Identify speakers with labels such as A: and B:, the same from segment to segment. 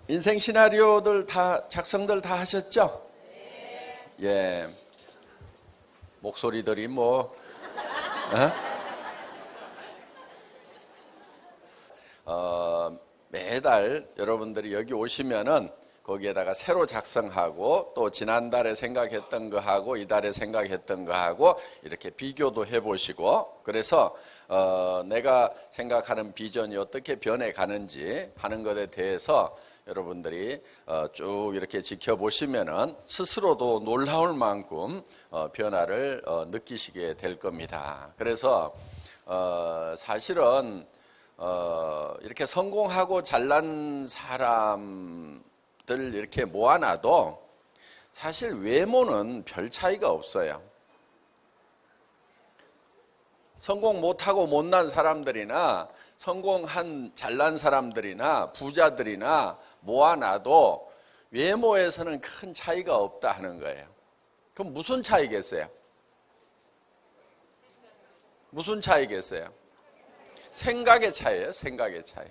A: 인생 시나리오들 다 작성들 다 하셨죠? 예. 목소리들이 뭐 매달 여러분들이 여기 오시면은 거기에다가 새로 작성하고 또 지난달에 생각했던 거하고 이달에 생각했던 거하고 이렇게 비교도 해보시고, 그래서 내가 생각하는 비전이 어떻게 변해가는지 하는 것에 대해서 여러분들이 쭉 이렇게 지켜보시면은 스스로도 놀라울 만큼 변화를 느끼시게 될 겁니다. 그래서 사실은 이렇게 성공하고 잘난 사람들 이렇게 모아놔도 사실 외모는 별 차이가 없어요. 성공 못하고 못난 사람들이나 성공한 잘난 사람들이나 부자들이나 모아놔도 외모에서는 큰 차이가 없다 하는 거예요. 그럼 무슨 차이겠어요? 무슨 차이겠어요? 생각의 차이예요. 생각의 차이.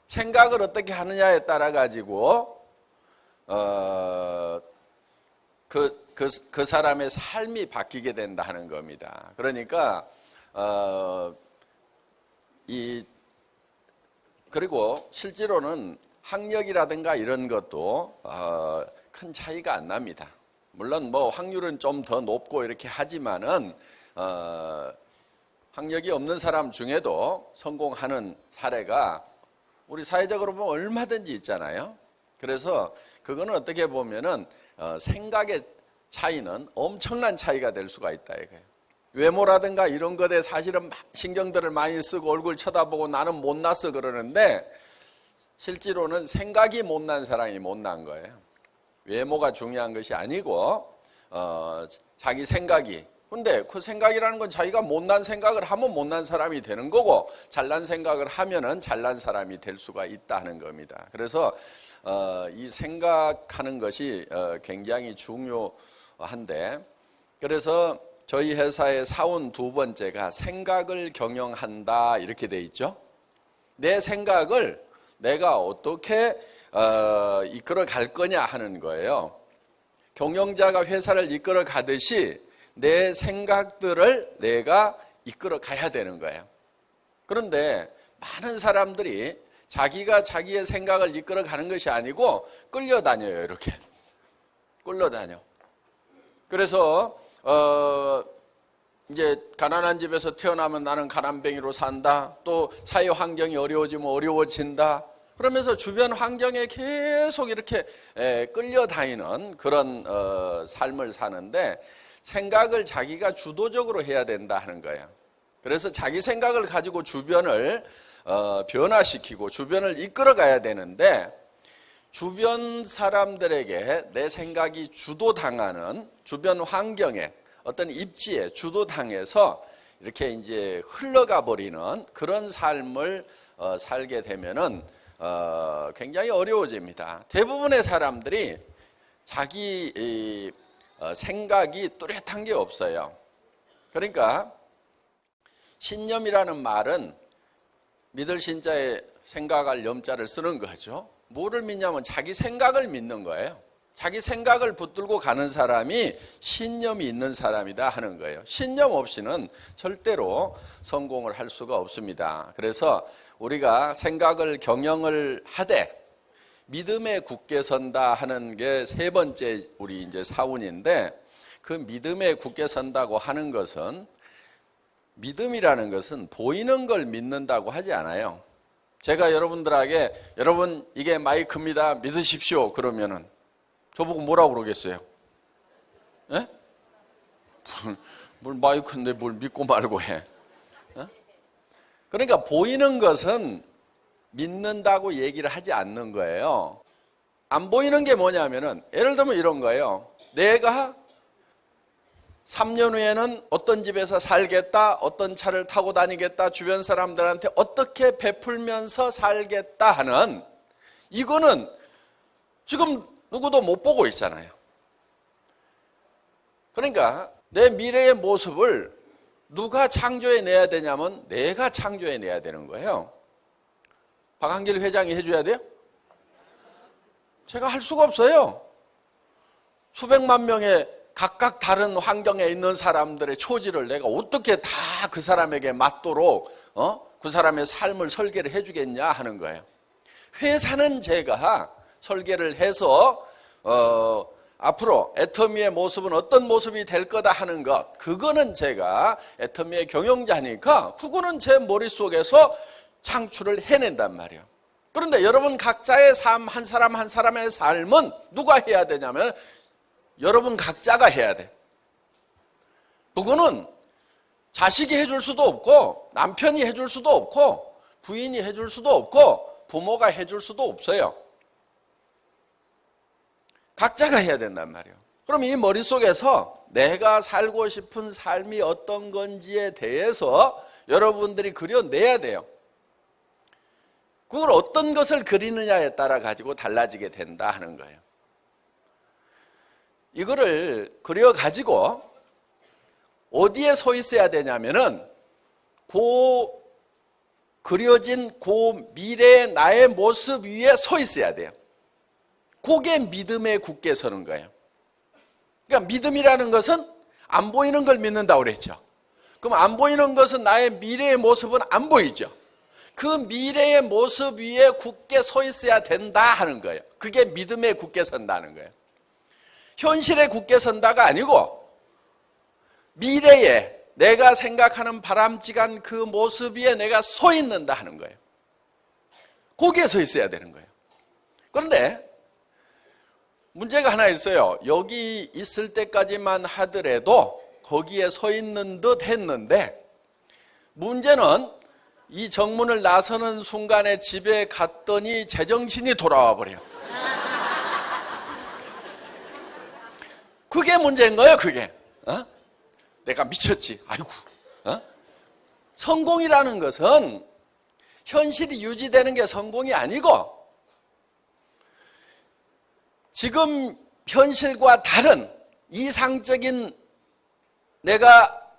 A: 생각을 어떻게 하느냐에 따라 가지고 그 사람의 삶이 바뀌게 된다 하는 겁니다. 그러니까 그리고 실제로는 학력이라든가 이런 것도 큰 차이가 안 납니다. 물론 뭐 확률은 좀 더 높고 이렇게 하지만은 학력이 없는 사람 중에도 성공하는 사례가 우리 사회적으로 보면 얼마든지 있잖아요. 그래서 그거는 어떻게 보면은 생각의 차이는 엄청난 차이가 될 수가 있다 이거예요. 외모라든가 이런 것에 사실은 신경들을 많이 쓰고 얼굴 쳐다보고 나는 못났어 그러는데 실제로는 생각이 못난 사람이 못난 거예요. 외모가 중요한 것이 아니고 자기 생각이. 근데 그 생각이라는 건 자기가 못난 생각을 하면 못난 사람이 되는 거고 잘난 생각을 하면은 잘난 사람이 될 수가 있다는 겁니다. 그래서 이 생각하는 것이 굉장히 중요한데, 그래서 저희 회사의 사원 두 번째가 생각을 경영한다 이렇게 돼 있죠. 내 생각을 내가 어떻게 이끌어 갈 거냐 하는 거예요. 경영자가 회사를 이끌어 가듯이 내 생각들을 내가 이끌어 가야 되는 거예요. 그런데 많은 사람들이 자기가 자기의 생각을 이끌어 가는 것이 아니고 끌려다녀요. 이렇게 끌려다녀. 그래서 이제 가난한 집에서 태어나면 나는 가난뱅이로 산다. 또 사회 환경이 어려워지면 어려워진다. 그러면서 주변 환경에 계속 이렇게 끌려다니는 그런 삶을 사는데, 생각을 자기가 주도적으로 해야 된다 하는 거예요. 그래서 자기 생각을 가지고 주변을 변화시키고 주변을 이끌어 가야 되는데, 주변 사람들에게 내 생각이 주도당하는 주변 환경에 어떤 입지에 주도당해서 이렇게 이제 흘러가 버리는 그런 삶을 살게 되면은 굉장히 어려워집니다. 대부분의 사람들이 자기 생각이 뚜렷한 게 없어요. 그러니까 신념이라는 말은 믿을 신자에 생각할 염자를 쓰는 거죠. 뭐를 믿냐면 자기 생각을 믿는 거예요. 자기 생각을 붙들고 가는 사람이 신념이 있는 사람이다 하는 거예요. 신념 없이는 절대로 성공을 할 수가 없습니다. 그래서 우리가 생각을 경영을 하되 믿음에 굳게 선다 하는 게 세 번째 우리 이제 사운인데, 그 믿음에 굳게 선다고 하는 것은, 믿음이라는 것은 보이는 걸 믿는다고 하지 않아요. 제가 여러분들에게 여러분 이게 마이크입니다 믿으십시오 그러면은 저보고 뭐라고 그러겠어요? 예? 뭘 마이크인데 뭘 믿고 말고 해? 그러니까 보이는 것은 믿는다고 얘기를 하지 않는 거예요. 안 보이는 게 뭐냐면은, 예를 들면 이런 거예요. 내가 3년 후에는 어떤 집에서 살겠다, 어떤 차를 타고 다니겠다, 주변 사람들한테 어떻게 베풀면서 살겠다 하는, 이거는 지금 누구도 못 보고 있잖아요. 그러니까 내 미래의 모습을 누가 창조해내야 되냐면 내가 창조해내야 되는 거예요. 박한길 회장이 해줘야 돼요? 제가 할 수가 없어요. 수백만 명의 각각 다른 환경에 있는 사람들의 처지를 내가 어떻게 다 그 사람에게 맞도록 그 사람의 삶을 설계를 해주겠냐 하는 거예요. 회사는 제가 설계를 해서 앞으로 애터미의 모습은 어떤 모습이 될 거다 하는 것, 그거는 제가 애터미의 경영자니까 그거는 제 머릿속에서 창출을 해낸단 말이에요. 그런데 여러분 각자의 삶, 한 사람 한 사람의 삶은 누가 해야 되냐면 여러분 각자가 해야 돼. 그거는 자식이 해줄 수도 없고 남편이 해줄 수도 없고 부인이 해줄 수도 없고 부모가 해줄 수도 없어요. 각자가 해야 된단 말이에요. 그럼 이 머릿속에서 내가 살고 싶은 삶이 어떤 건지에 대해서 여러분들이 그려내야 돼요. 그걸 어떤 것을 그리느냐에 따라 가지고 달라지게 된다 하는 거예요. 이거를 그려가지고 어디에 서 있어야 되냐면은 그려진 미래의 나의 모습 위에 서 있어야 돼요. 그게 믿음에 굳게 서는 거예요. 그러니까 믿음이라는 것은 안 보이는 걸 믿는다고 그랬죠. 그럼 안 보이는 것은 나의 미래의 모습은 안 보이죠. 그 미래의 모습 위에 굳게 서 있어야 된다 하는 거예요. 그게 믿음에 굳게 선다는 거예요. 현실에 굳게 선다가 아니고 미래에 내가 생각하는 바람직한 그 모습 위에 내가 서 있는다 하는 거예요. 거기에 서 있어야 되는 거예요. 그런데 문제가 하나 있어요. 여기 있을 때까지만 하더라도 거기에 서 있는 듯 했는데 문제는 이 정문을 나서는 순간에 집에 갔더니 제정신이 돌아와 버려요. 그게 문제인 거예요. 그게 내가 미쳤지. 아이고. 성공이라는 것은 현실이 유지되는 게 성공이 아니고 지금 현실과 다른 이상적인 내가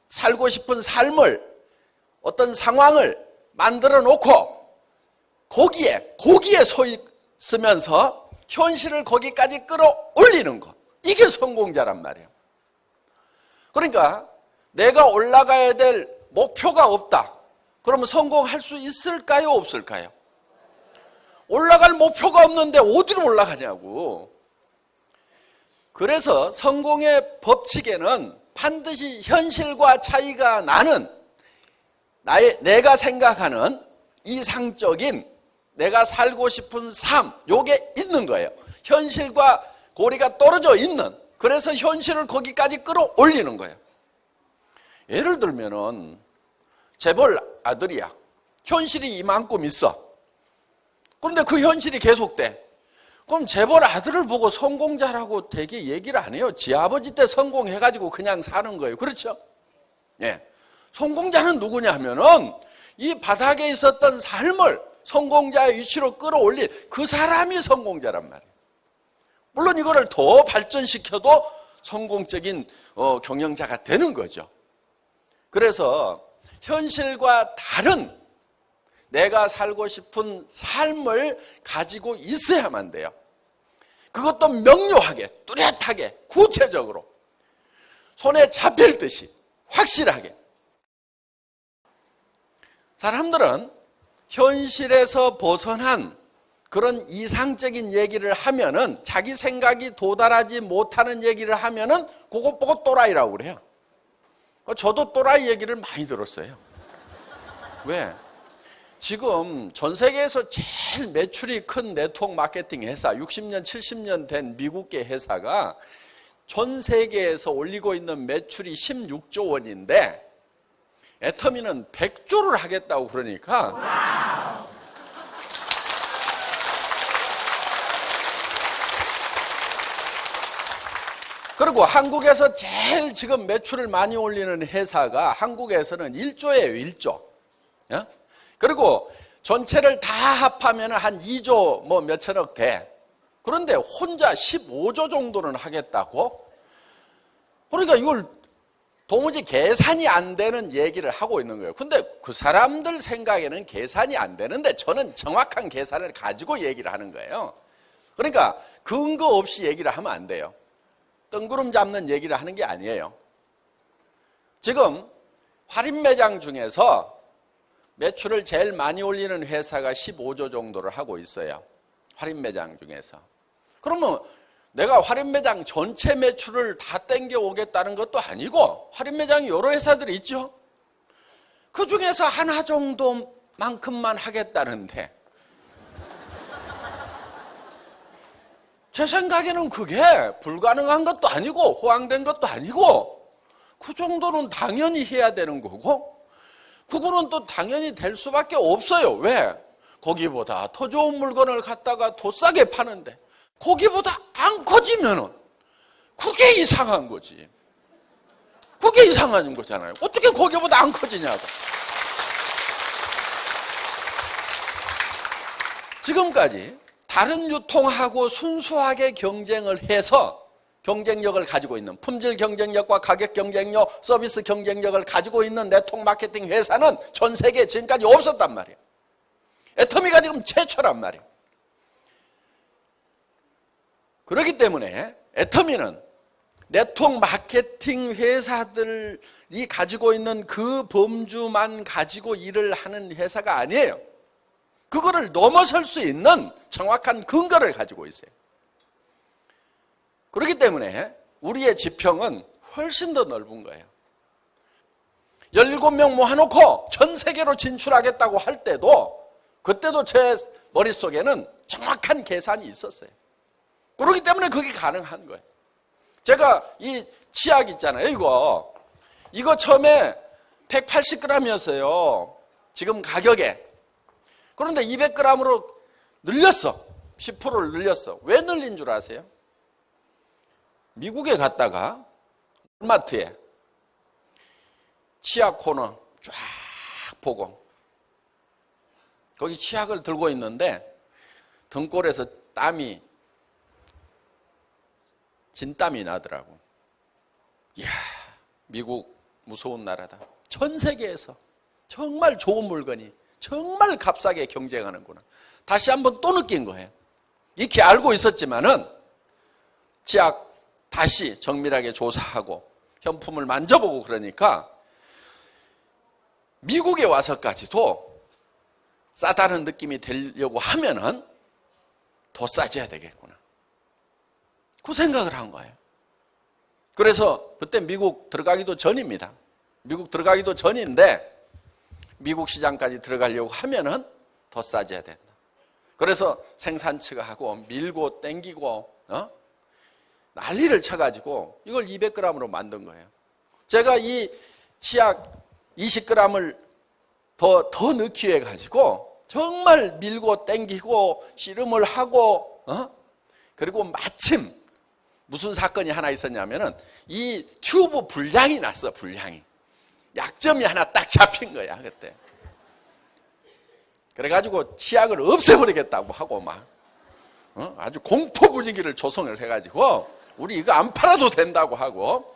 A: 살고 싶은 삶을 어떤 상황을 만들어 놓고 거기에 서 있으면서 현실을 거기까지 끌어올리는 것. 이게 성공자란 말이에요. 그러니까 내가 올라가야 될 목표가 없다. 그러면 성공할 수 있을까요? 없을까요? 올라갈 목표가 없는데 어디로 올라가냐고. 그래서 성공의 법칙에는 반드시 현실과 차이가 나는 내가 생각하는 이상적인 내가 살고 싶은 삶, 요게 있는 거예요. 현실과 고리가 떨어져 있는, 그래서 현실을 거기까지 끌어올리는 거예요. 예를 들면은 재벌 아들이야. 현실이 이만큼 있어. 그런데 그 현실이 계속돼. 그럼 재벌 아들을 보고 성공자라고 되게 얘기를 안 해요. 지 아버지 때 성공해가지고 그냥 사는 거예요. 그렇죠? 예. 성공자는 누구냐 하면은 이 바닥에 있었던 삶을 성공자의 위치로 끌어올린 그 사람이 성공자란 말이에요. 물론 이거를 더 발전시켜도 성공적인 경영자가 되는 거죠. 그래서 현실과 다른 내가 살고 싶은 삶을 가지고 있어야만 돼요. 그것도 명료하게, 뚜렷하게, 구체적으로 손에 잡힐 듯이 확실하게. 사람들은 현실에서 벗어난 그런 이상적인 얘기를 하면은, 자기 생각이 도달하지 못하는 얘기를 하면은 그것 보고 또라이라고 그래요. 저도 또라이 얘기를 많이 들었어요. 왜? 지금 전 세계에서 제일 매출이 큰 네트워크 마케팅 회사, 60년, 70년 된 미국계 회사가 전 세계에서 올리고 있는 매출이 16조 원인데 애터미는 100조를 하겠다고 그러니까 그리고 한국에서 제일 지금 매출을 많이 올리는 회사가 한국에서는 1조예요. 1조. 그리고 전체를 다 합하면 한 2조 뭐 몇천억 돼. 그런데 혼자 15조 정도는 하겠다고? 그러니까 이걸 도무지 계산이 안 되는 얘기를 하고 있는 거예요. 근데 그 사람들 생각에는 계산이 안 되는데 저는 정확한 계산을 가지고 얘기를 하는 거예요. 그러니까 근거 없이 얘기를 하면 안 돼요. 뜬구름 잡는 얘기를 하는 게 아니에요. 지금 할인매장 중에서 매출을 제일 많이 올리는 회사가 15조 정도를 하고 있어요. 할인매장 중에서. 그러면 내가 할인매장 전체 매출을 다 땡겨오겠다는 것도 아니고 할인매장이 여러 회사들이 있죠. 그 중에서 하나 정도만큼만 하겠다는데 제 생각에는 그게 불가능한 것도 아니고 호황된 것도 아니고 그 정도는 당연히 해야 되는 거고 그거는 또 당연히 될 수밖에 없어요. 왜? 거기보다 더 좋은 물건을 갖다가 더 싸게 파는데 거기보다 안 커지면은 그게 이상한 거지. 그게 이상한 거잖아요. 어떻게 거기보다 안 커지냐고. 지금까지 다른 유통하고 순수하게 경쟁을 해서 경쟁력을 가지고 있는 품질 경쟁력과 가격 경쟁력, 서비스 경쟁력을 가지고 있는 네트워크 마케팅 회사는 전 세계에 지금까지 없었단 말이에요. 애터미가 지금 최초란 말이에요. 그렇기 때문에 애터미는 네트워크 마케팅 회사들이 가지고 있는 그 범주만 가지고 일을 하는 회사가 아니에요. 그거를 넘어설 수 있는 정확한 근거를 가지고 있어요. 그렇기 때문에 우리의 지평은 훨씬 더 넓은 거예요. 17명 모아놓고 전 세계로 진출하겠다고 할 때도 그때도 제 머릿속에는 정확한 계산이 있었어요. 그렇기 때문에 그게 가능한 거예요. 제가 이 치약 있잖아요. 이거 처음에 180g이었어요. 지금 가격에. 그런데 200g으로 늘렸어. 10%를 늘렸어. 왜 늘린 줄 아세요? 미국에 갔다가 마트에 치약 코너 쫙 보고 거기 치약을 들고 있는데 등골에서 땀이 진땀이 나더라고. 이야, 미국 무서운 나라다. 전 세계에서 정말 좋은 물건이 정말 값싸게 경쟁하는구나. 다시 한번 또 느낀 거예요. 이렇게 알고 있었지만은 치약 다시 정밀하게 조사하고 현품을 만져보고 그러니까 미국에 와서까지도 싸다는 느낌이 들려고 하면은 더 싸져야 되겠구나. 그 생각을 한 거예요. 그래서 그때 미국 들어가기도 전입니다. 미국 들어가기도 전인데 미국 시장까지 들어가려고 하면은 더 싸져야 된다. 그래서 생산 측 하고 밀고 땡기고 난리를 쳐가지고 이걸 200g으로 만든 거예요. 제가 이 치약 20g을 더 넣기 위해 가지고 정말 밀고 땡기고 씨름을 하고 그리고 마침 무슨 사건이 하나 있었냐면은 이 튜브 불량이 났어. 불량이. 약점이 하나 딱 잡힌 거야 그때. 그래가지고 치약을 없애버리겠다고 하고 막 아주 공포 분위기를 조성을 해가지고 우리 이거 안 팔아도 된다고 하고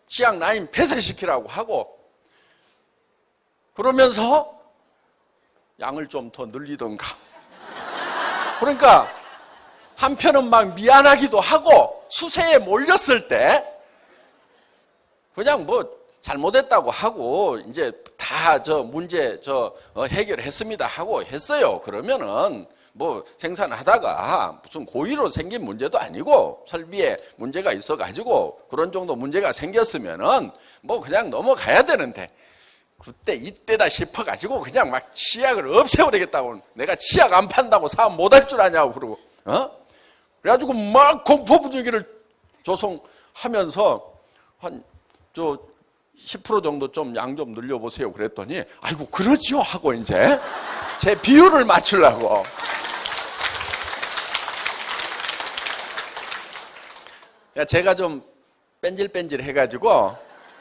A: 치약 라인 폐쇄시키라고 하고 그러면서 양을 좀 더 늘리던가. 그러니까 한편은 막 미안하기도 하고 수세에 몰렸을 때 그냥 뭐 잘못했다고 하고 이제 다 문제 해결했습니다 하고 했어요. 그러면은 뭐 생산하다가 무슨 고의로 생긴 문제도 아니고 설비에 문제가 있어가지고 그런 정도 문제가 생겼으면은 뭐 그냥 넘어가야 되는데 그때 이때다 싶어가지고 그냥 막 치약을 없애버리겠다고 내가 치약 안 판다고 사업 못할 줄 아냐고 그러고 그래가지고 막 공포 분위기를 조성하면서 한 10% 정도 좀 양 좀 늘려보세요 그랬더니 아이고 그러지요 하고 이제 제 비율을 맞추려고 제가 좀 뺀질뺀질 해가지고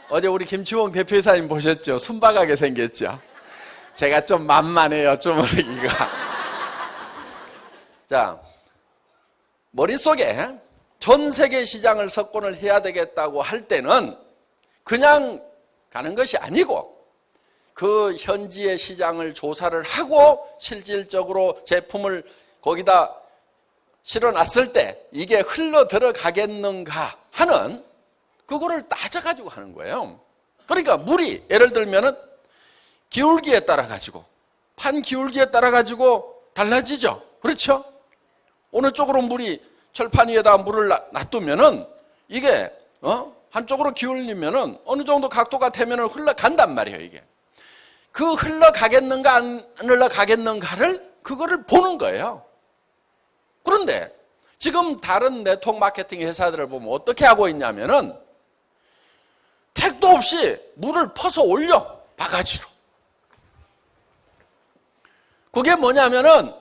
A: 어제 우리 김치홍 대표이사님 보셨죠? 순박하게 생겼죠? 제가 좀 만만해요 주무르기가. 자, 머릿속에 전 세계 시장을 석권을 해야 되겠다고 할 때는 그냥 가는 것이 아니고 그 현지의 시장을 조사를 하고 실질적으로 제품을 거기다 실어놨을 때 이게 흘러 들어가겠는가 하는 그거를 따져가지고 하는 거예요. 그러니까 물이 예를 들면은 기울기에 따라 가지고 판 기울기에 따라 가지고 달라지죠. 그렇죠? 어느 쪽으로 물이 철판 위에다 물을 놔두면은 이게 한쪽으로 기울리면은 어느 정도 각도가 되면은 흘러간단 말이에요. 이게 그 흘러가겠는가 안 흘러가겠는가를 그거를 보는 거예요. 그런데 지금 다른 네트워크 마케팅 회사들을 보면 어떻게 하고 있냐면은 택도 없이 물을 퍼서 올려 바가지로. 그게 뭐냐면은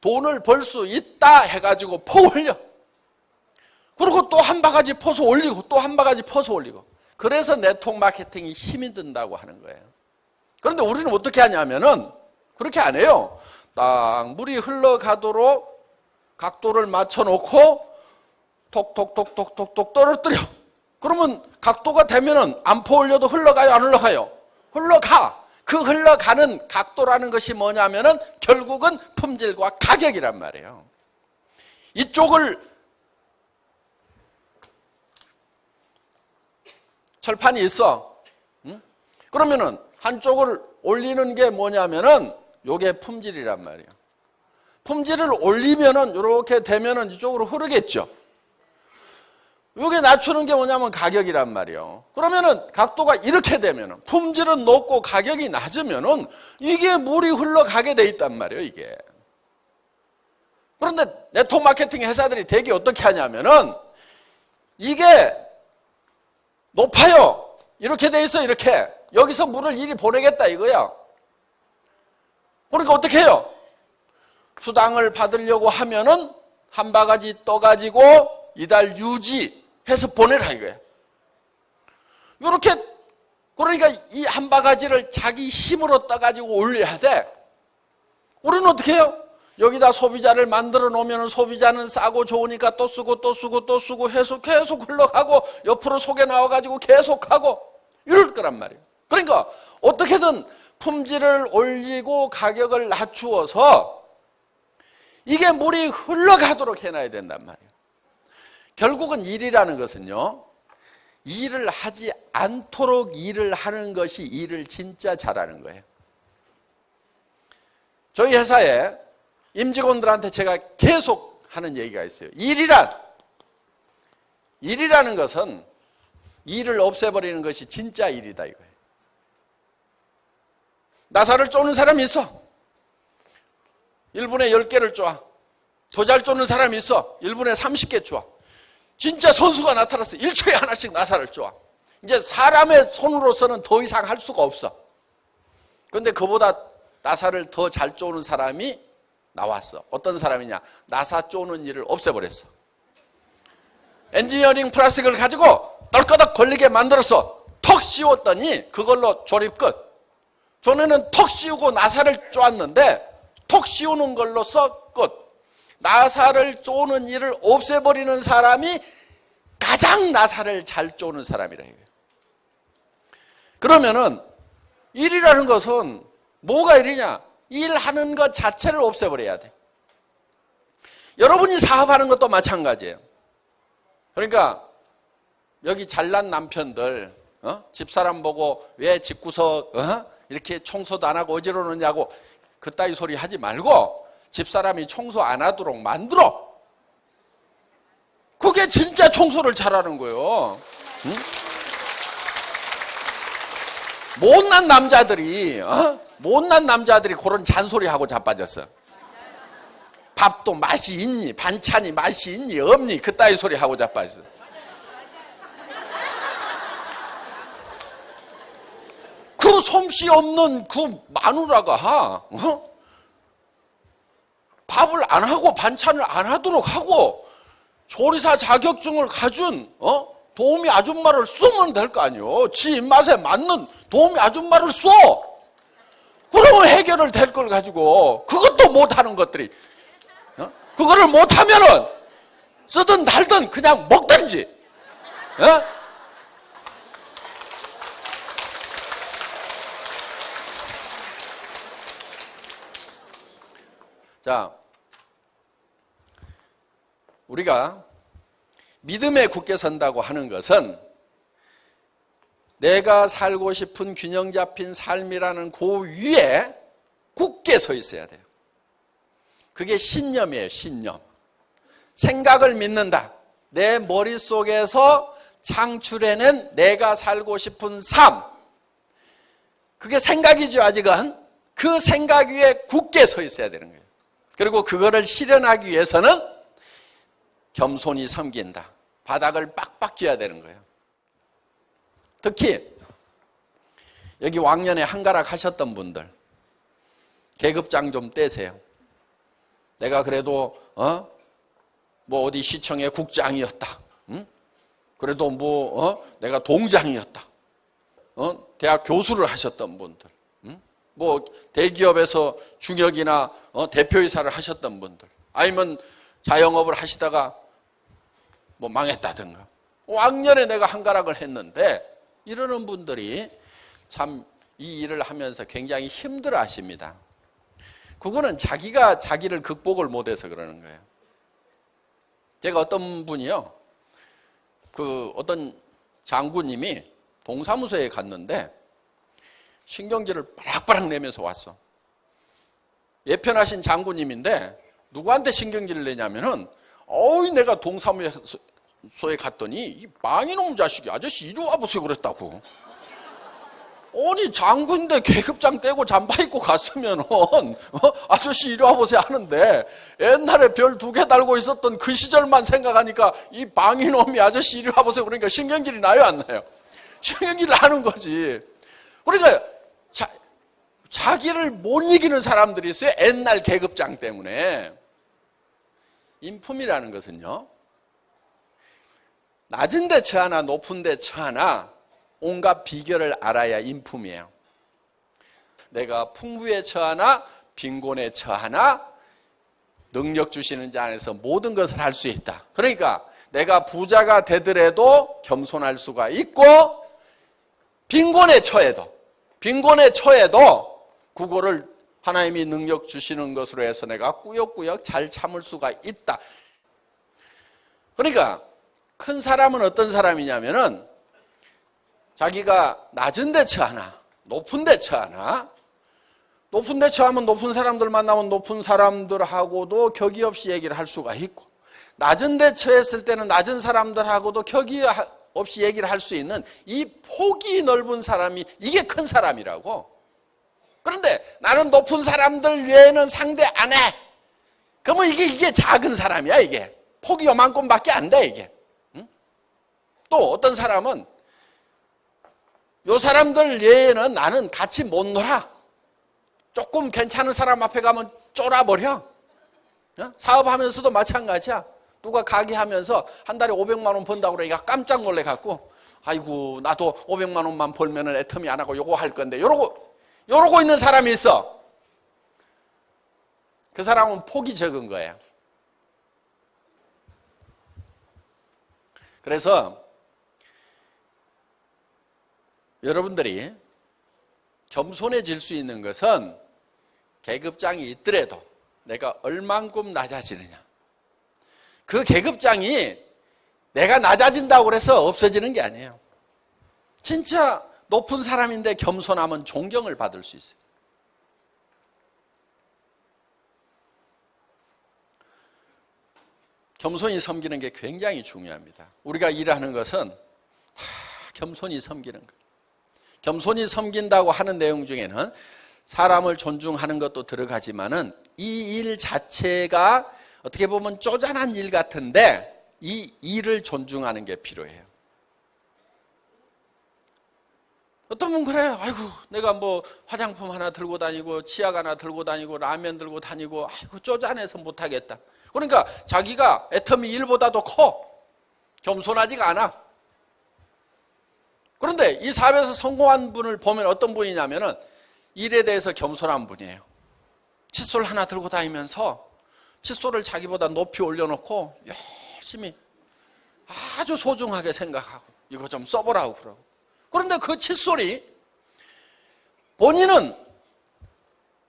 A: 돈을 벌 수 있다 해가지고 퍼 올려. 그리고 또 한 바가지 퍼서 올리고 또 한 바가지 퍼서 올리고. 그래서 네트워크 마케팅이 힘이 든다고 하는 거예요. 그런데 우리는 어떻게 하냐면은 그렇게 안 해요. 딱 물이 흘러가도록 각도를 맞춰놓고 톡톡톡톡톡톡 떨어뜨려. 그러면 각도가 되면은 안 퍼 올려도 흘러가요, 안 흘러가요? 흘러가. 그 흘러가는 각도라는 것이 뭐냐면은 결국은 품질과 가격이란 말이에요. 이쪽을 철판이 있어. 그러면은 한쪽을 올리는 게 뭐냐면은 요게 품질이란 말이에요. 품질을 올리면은 이렇게 되면은 이쪽으로 흐르겠죠. 요게 낮추는 게 뭐냐면 가격이란 말이에요. 그러면은 각도가 이렇게 되면은 품질은 높고 가격이 낮으면은 이게 물이 흘러가게 돼 있단 말이에요, 이게. 그런데 네트워크 마케팅 회사들이 되게 어떻게 하냐면은 이게 높아요. 이렇게 돼 있어, 이렇게. 여기서 물을 이리 보내겠다 이거야. 그러니까 어떻게 해요? 수당을 받으려고 하면은 한 바가지 떠가지고 이달 유지해서 보내라 이거야. 이렇게 그러니까 이 한 바가지를 자기 힘으로 떠가지고 올려야 돼. 우리는 어떻게 해요? 여기다 소비자를 만들어 놓으면 소비자는 싸고 좋으니까 또 쓰고 또 쓰고 또 쓰고 해서 계속 흘러가고 옆으로 속에 나와가지고 계속하고 이럴 거란 말이에요. 그러니까 어떻게든 품질을 올리고 가격을 낮추어서 이게 물이 흘러가도록 해놔야 된단 말이에요. 결국은 일이라는 것은요, 일을 하지 않도록 일을 하는 것이 일을 진짜 잘하는 거예요. 저희 회사에 임직원들한테 제가 계속 하는 얘기가 있어요. 일이라는 것은 일을 없애버리는 것이 진짜 일이다 이거예요. 나사를 쪼는 사람이 있어. 1분에 10개를 쪼아. 더 잘 쪼는 사람이 있어. 1분에 30개 쪼아. 진짜 선수가 나타났어. 1초에 하나씩 나사를 쪼아. 이제 사람의 손으로서는 더 이상 할 수가 없어. 그런데 그보다 나사를 더 잘 쪼는 사람이 나왔어. 어떤 사람이냐? 나사 쪼는 일을 없애버렸어. 엔지니어링 플라스틱을 가지고 떨거덕 걸리게 만들어서 턱 씌웠더니 그걸로 조립 끝. 전에는 턱 씌우고 나사를 쪼았는데 턱 씌우는 걸로써 끝. 나사를 쪼는 일을 없애버리는 사람이 가장 나사를 잘 쪼는 사람이라 이거예요. 그러면은 일이라는 것은 뭐가 일이냐? 일하는 것 자체를 없애버려야 돼. 여러분이 사업하는 것도 마찬가지예요. 그러니까 여기 잘난 남편들 집사람 보고 왜 집구석 이렇게 청소도 안 하고 어지러우냐고 그따위 소리 하지 말고 집사람이 청소 안 하도록 만들어. 그게 진짜 청소를 잘하는 거예요. 응? 못난 남자들이 그런 잔소리하고 자빠졌어. 밥도 맛이 있니? 반찬이 맛이 있니? 없니? 그따위 소리 하고 자빠졌어. 그 솜씨 없는 그 마누라가 밥을 안 하고 반찬을 안 하도록 하고 조리사 자격증을 가진 도우미 아줌마를 쓰면 될 거 아니에요. 지 입맛에 맞는 도우미 아줌마를 써. 그러면 해결을 될 걸 가지고 그것도 못하는 것들이 그거를 못하면은 쓰든 달든 그냥 먹든지. 자, 우리가 믿음에 굳게 선다고 하는 것은 내가 살고 싶은 균형 잡힌 삶이라는 그 위에 굳게 서 있어야 돼요. 그게 신념이에요. 신념. 생각을 믿는다. 내 머릿속에서 창출해낸 내가 살고 싶은 삶. 그게 생각이죠, 아직은. 그 생각 위에 굳게 서 있어야 되는 거예요. 그리고 그거를 실현하기 위해서는 겸손히 섬긴다. 바닥을 빡빡 쥐어야 되는 거예요. 특히 여기 왕년에 한가락 하셨던 분들, 계급장 좀 떼세요. 내가 그래도 뭐 어디 시청의 국장이었다. 그래도 내가 동장이었다. 대학 교수를 하셨던 분들, 뭐 대기업에서 중역이나 대표이사를 하셨던 분들, 아니면 자영업을 하시다가 뭐 망했다든가, 왕년에 내가 한가락을 했는데, 이러는 분들이 참 이 일을 하면서 굉장히 힘들어 하십니다. 그거는 자기가 자기를 극복을 못해서 그러는 거예요. 제가 어떤 분이요, 어떤 장군님이 동사무소에 갔는데 신경질을 바락바락 내면서 왔어. 예편하신 장군님인데 누구한테 신경질을 내냐면은, 내가 동사무소에 갔더니 이 망이놈 자식이 아저씨 이리 와보세요 그랬다고. 아니 장군인데 계급장 떼고 잠바 입고 갔으면은 아저씨 이리 와보세요 하는데, 옛날에 별 2개 달고 있었던 그 시절만 생각하니까 이 망이놈이 아저씨 이리 와보세요 그러니까 신경질이 나요, 안 나요? 신경질 나는 거지. 그러니까 자기를 못 이기는 사람들이 있어요. 옛날 계급장 때문에. 인품이라는 것은요, 낮은 데 처하나 높은 데 처하나 온갖 비결을 알아야 인품이에요. 내가 풍부에 처하나 빈곤에 처하나 능력 주시는 자 안에서 모든 것을 할 수 있다. 그러니까 내가 부자가 되더라도 겸손할 수가 있고, 빈곤에 처해도 그거를 하나님이 능력 주시는 것으로 해서 내가 꾸역꾸역 잘 참을 수가 있다. 그러니까 큰 사람은 어떤 사람이냐면은, 자기가 낮은 데 처하나 높은 데 처하나, 높은 데 처하면 높은 사람들 만나면 높은 사람들하고도 격의 없이 얘기를 할 수가 있고, 낮은 데 처했을 때는 낮은 사람들하고도 격의 없이 얘기를 할 수 있는 이 폭이 넓은 사람이, 이게 큰 사람이라고. 그런데 나는 높은 사람들 외에는 상대 안 해. 그러면 이게 작은 사람이야. 이게 폭이 요만큼밖에 안 돼. 이게. 또 어떤 사람은 요 사람들 외에는 나는 같이 못 놀아. 조금 괜찮은 사람 앞에 가면 쫄아버려. 사업하면서도 마찬가지야. 누가 가게 하면서 한 달에 500만 원 번다고 그러니까 깜짝 놀래갖고, 아이고 나도 500만 원만 벌면은 애터미 안 하고 요거 할 건데, 요러고 있는 사람이 있어. 그 사람은 폭이 적은 거예요. 그래서 여러분들이 겸손해질 수 있는 것은 계급장이 있더라도 내가 얼만큼 낮아지느냐. 그 계급장이 내가 낮아진다고 해서 없어지는 게 아니에요. 진짜 높은 사람인데 겸손하면 존경을 받을 수 있어요. 겸손히 섬기는 게 굉장히 중요합니다. 우리가 일하는 것은 다 겸손히 섬기는 거예요. 겸손히 섬긴다고 하는 내용 중에는 사람을 존중하는 것도 들어가지만은 이 일 자체가 어떻게 보면 쪼잔한 일 같은데 이 일을 존중하는 게 필요해요. 어떤 분은 그래요. 아이고 내가 뭐 화장품 하나 들고 다니고 치약 하나 들고 다니고 라면 들고 다니고 아이고 쪼잔해서 못하겠다. 그러니까 자기가 애터미 일보다도 커. 겸손하지가 않아. 그런데 이 사업에서 성공한 분을 보면 어떤 분이냐면은 일에 대해서 겸손한 분이에요. 칫솔 하나 들고 다니면서 칫솔을 자기보다 높이 올려놓고 열심히 아주 소중하게 생각하고 이거 좀 써보라고 그러고. 그런데 그 칫솔이 본인은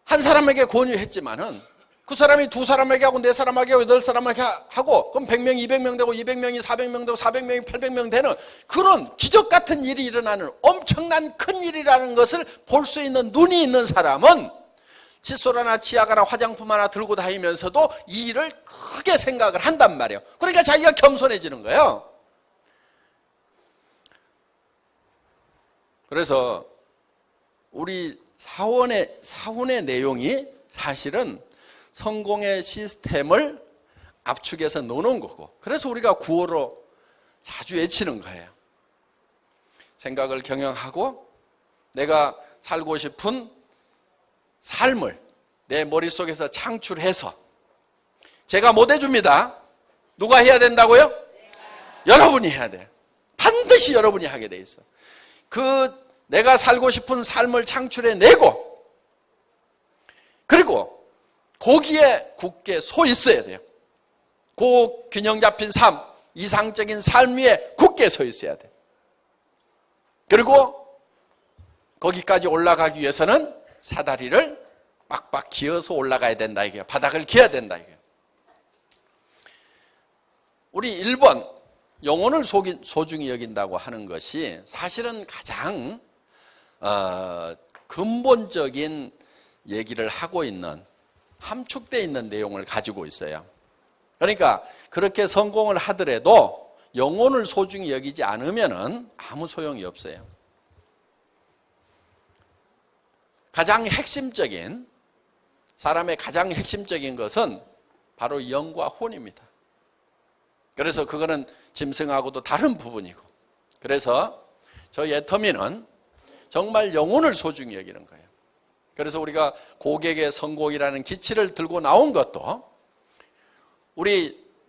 A: 한 사람에게 권유했지만은 그 사람이 2사람에게 하고 4사람에게 하고 8사람에게 하고 그럼 100명, 200명 되고 200명이 400명 되고 400명이 800명 되는 그런 기적 같은 일이 일어나는 엄청난 큰 일이라는 것을 볼 수 있는 눈이 있는 사람은 칫솔 하나 치약 하나 화장품 하나 들고 다니면서도 이 일을 크게 생각을 한단 말이에요. 그러니까 자기가 겸손해지는 거예요. 그래서 우리 사원의 내용이 사실은 성공의 시스템을 압축해서 놓는 거고, 그래서 우리가 구호로 자주 외치는 거예요. 생각을 경영하고 내가 살고 싶은 삶을 내 머릿속에서 창출해서, 제가 못 해줍니다. 누가 해야 된다고요? 여러분이 해야 돼요. 반드시 여러분이 하게 돼 있어. 내가 살고 싶은 삶을 창출해내고, 그리고 거기에 굳게 서 있어야 돼요. 그 균형 잡힌 삶, 이상적인 삶 위에 굳게 서 있어야 돼요. 그리고 거기까지 올라가기 위해서는 사다리를 빡빡 기어서 올라가야 된다 이게요. 바닥을 기어야 된다 이게요. 우리 1번 영혼을 소중히 여긴다고 하는 것이 사실은 가장 근본적인 얘기를 하고 있는, 함축되어 있는 내용을 가지고 있어요. 그러니까 그렇게 성공을 하더라도 영혼을 소중히 여기지 않으면 아무 소용이 없어요. 사람의 가장 핵심적인 것은 바로 영과 혼입니다. 그래서 그거는 짐승하고도 다른 부분이고, 그래서 저희 애터미는 정말 영혼을 소중히 여기는 거예요. 그래서 우리가 고객의 성공이라는 기치를 들고 나온 것도,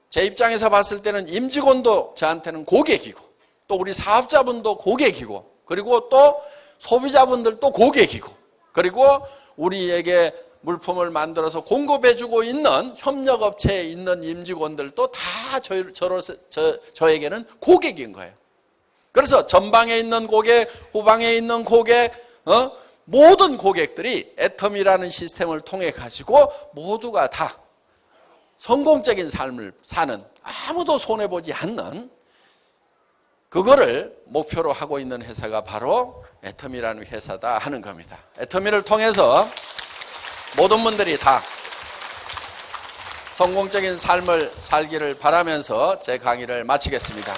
A: 제 입장에서 봤을 때는 임직원도 저한테는 고객이고, 또 우리 사업자분도 고객이고, 그리고 또 소비자분들도 고객이고, 그리고 우리에게 물품을 만들어서 공급해주고 있는 협력업체에 있는 임직원들도 다 저에게는 고객인 거예요. 그래서 전방에 있는 고객, 후방에 있는 고객, 모든 고객들이 애터미라는 시스템을 통해 가지고 모두가 다 성공적인 삶을 사는, 아무도 손해보지 않는 그거를 목표로 하고 있는 회사가 바로 애터미라는 회사다 하는 겁니다. 애터미를 통해서 모든 분들이 다 성공적인 삶을 살기를 바라면서 제 강의를 마치겠습니다.